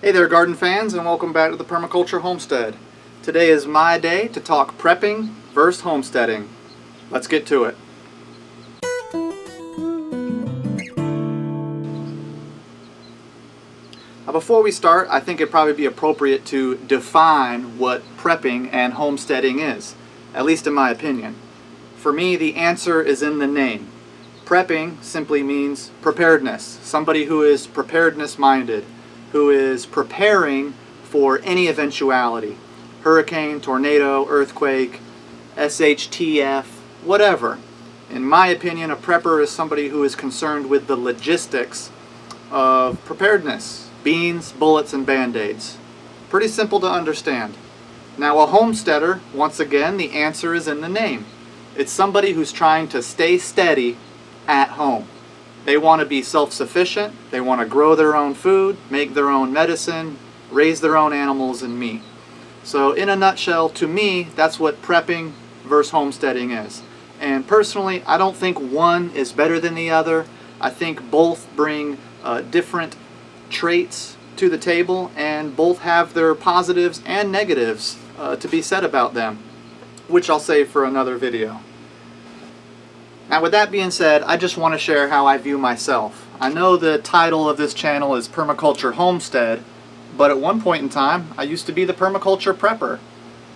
Hey there, garden fans, and welcome back to the Permaculture Homestead. Today is my day to talk prepping versus homesteading. Let's get to it. Now, before we start, I think it'd probably be appropriate to define what prepping and homesteading is, at least in my opinion. For me, the answer is in the name. Prepping simply means preparedness, somebody who is preparedness-minded, who is preparing for any eventuality. Hurricane, tornado, earthquake, SHTF, whatever. In my opinion, a prepper is somebody who is concerned with the logistics of preparedness. Beans, bullets, and band-aids. Pretty simple to understand. Now, a homesteader, once again, the answer is in the name. It's somebody who's trying to stay steady at home. They want to be self-sufficient, they want to grow their own food, make their own medicine, raise their own animals and meat. So in a nutshell, to me, that's what prepping versus homesteading is. And personally, I don't think one is better than the other. I think both bring different traits to the table, and both have their positives and negatives to be said about them, which I'll save for another video. Now, with that being said, I just want to share how I view myself. I know the title of this channel is Permaculture Homestead, but at one point in time, I used to be the permaculture prepper.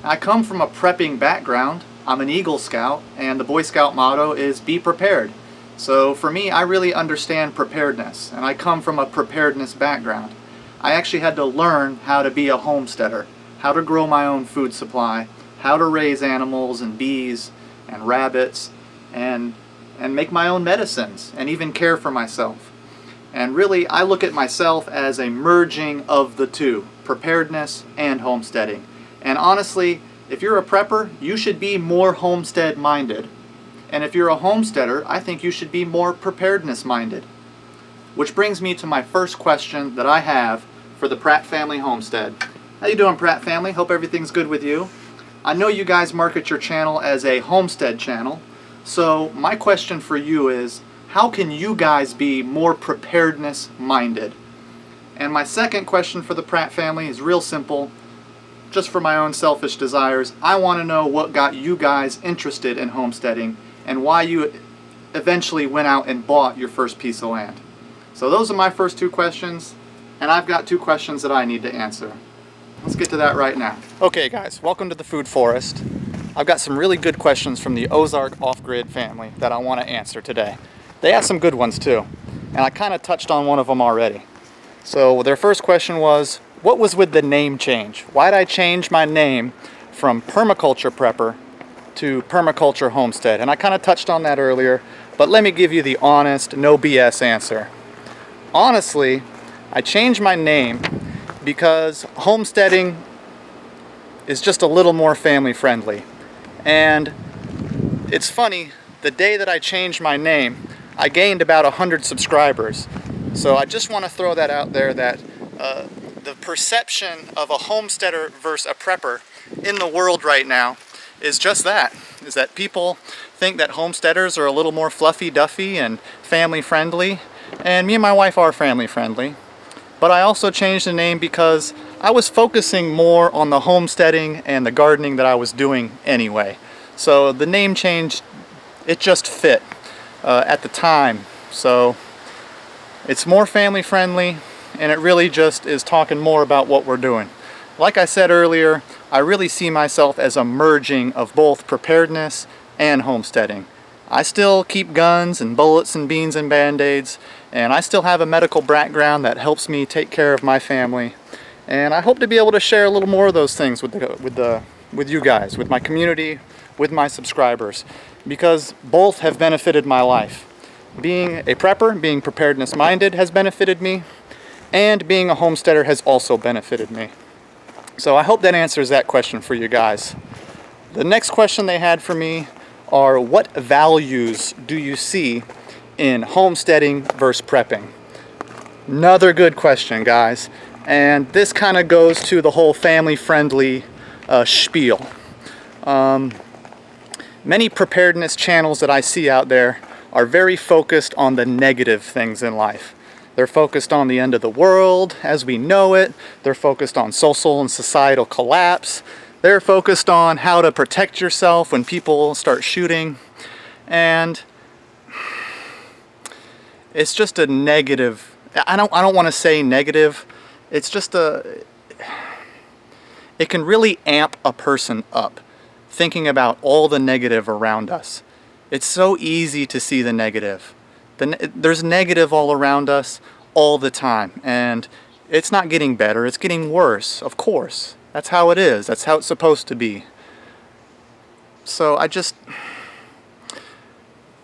I come from a prepping background. I'm an Eagle Scout, and the Boy Scout motto is be prepared. So for me, I really understand preparedness, and I come from a preparedness background. I actually had to learn how to be a homesteader, how to grow my own food supply, how to raise animals and bees and rabbits, and make my own medicines, and even care for myself. And really, I look at myself as a merging of the two, preparedness and homesteading. And honestly, if you're a prepper, you should be more homestead-minded. And if you're a homesteader, I think you should be more preparedness-minded. Which brings me to my first question that I have for the Pratt family homestead. How you doing, Pratt family? Hope everything's good with you. I know you guys market your channel as a homestead channel, so my question for you is, how can you guys be more preparedness-minded? And my second question for the Pratt family is real simple. Just for my own selfish desires, I want to know what got you guys interested in homesteading and why you eventually went out and bought your first piece of land. So those are my first two questions, and I've got two questions that I need to answer. Let's get to that right now. Okay guys, welcome to the Food Forest. I've got some really good questions from the Ozark off-grid family that I want to answer today. They asked some good ones too, and I kind of touched on one of them already. So their first question was, what was with the name change? Why did I change my name from Permaculture Prepper to Permaculture Homestead? And I kind of touched on that earlier, but let me give you the honest, no BS answer. Honestly, I changed my name because homesteading is just a little more family friendly. And it's funny, the day that I changed my name, I gained about 100 subscribers. So I just want to throw that out there that the perception of a homesteader versus a prepper in the world right now is just that, is that people think that homesteaders are a little more fluffy-duffy and family-friendly, and me and my wife are family-friendly. But I also changed the name because I was focusing more on the homesteading and the gardening that I was doing anyway. So the name change, it just fit at the time. So it's more family-friendly, and it really just is talking more about what we're doing. Like I said earlier, I really see myself as a merging of both preparedness and homesteading. I still keep guns and bullets and beans and band-aids, and I still have a medical background that helps me take care of my family. And I hope to be able to share a little more of those things with you guys, with my community, with my subscribers, because both have benefited my life. Being a prepper, being preparedness-minded has benefited me, and being a homesteader has also benefited me. So I hope that answers that question for you guys. The next question they had for me are, what values do you see in homesteading versus prepping? Another good question, guys. And this kind of goes to the whole family-friendly spiel. Many preparedness channels that I see out there are very focused on the negative things in life. They're focused on the end of the world as we know it. They're focused on social and societal collapse. They're focused on how to protect yourself when people start shooting. And it's just a negative. I don't want to say negative. It's just it can really amp a person up thinking about all the negative around us. It's so easy to see the negative. There's negative all around us all the time, and it's not getting better, it's getting worse, of course. That's how it is. That's how it's supposed to be. So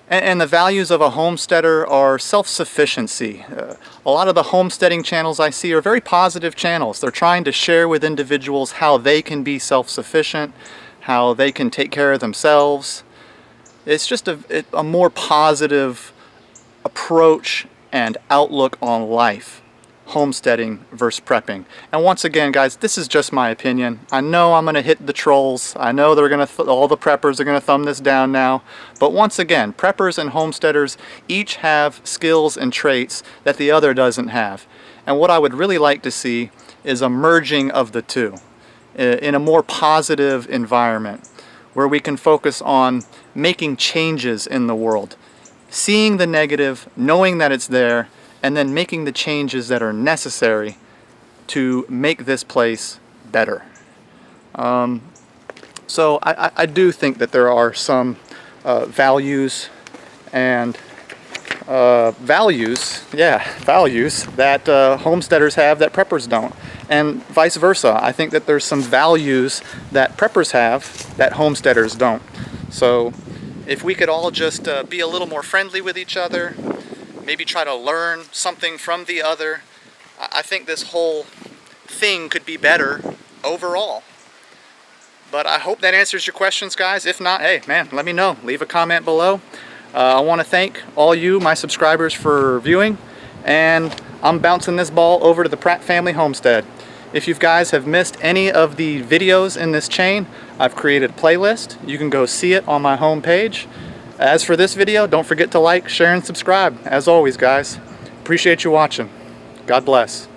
and the values of a homesteader are self-sufficiency. A lot of the homesteading channels I see are very positive channels. They're trying to share with individuals how they can be self-sufficient, how they can take care of themselves. It's just a more positive approach and outlook on life, homesteading versus prepping. And once again, guys, this is just my opinion. I know I'm going to hit the trolls. I know they're going to all the preppers are going to thumb this down now. But once again, preppers and homesteaders each have skills and traits that the other doesn't have. And what I would really like to see is a merging of the two in a more positive environment where we can focus on making changes in the world, seeing the negative, knowing that it's there, and then making the changes that are necessary to make this place better. So I do think that there are some values that homesteaders have that preppers don't, and vice versa. I think that there's some values that preppers have that homesteaders don't. So if we could all just be a little more friendly with each other, maybe try to learn something from the other, I think this whole thing could be better overall. But I hope that answers your questions, guys. If not, hey, man, let me know. Leave a comment below. I want to thank all you, my subscribers, for viewing. And I'm bouncing this ball over to the Pratt family homestead. If you guys have missed any of the videos in this chain, I've created a playlist. You can go see it on my homepage. As for this video, don't forget to like, share, and subscribe. As always, guys, appreciate you watching. God bless.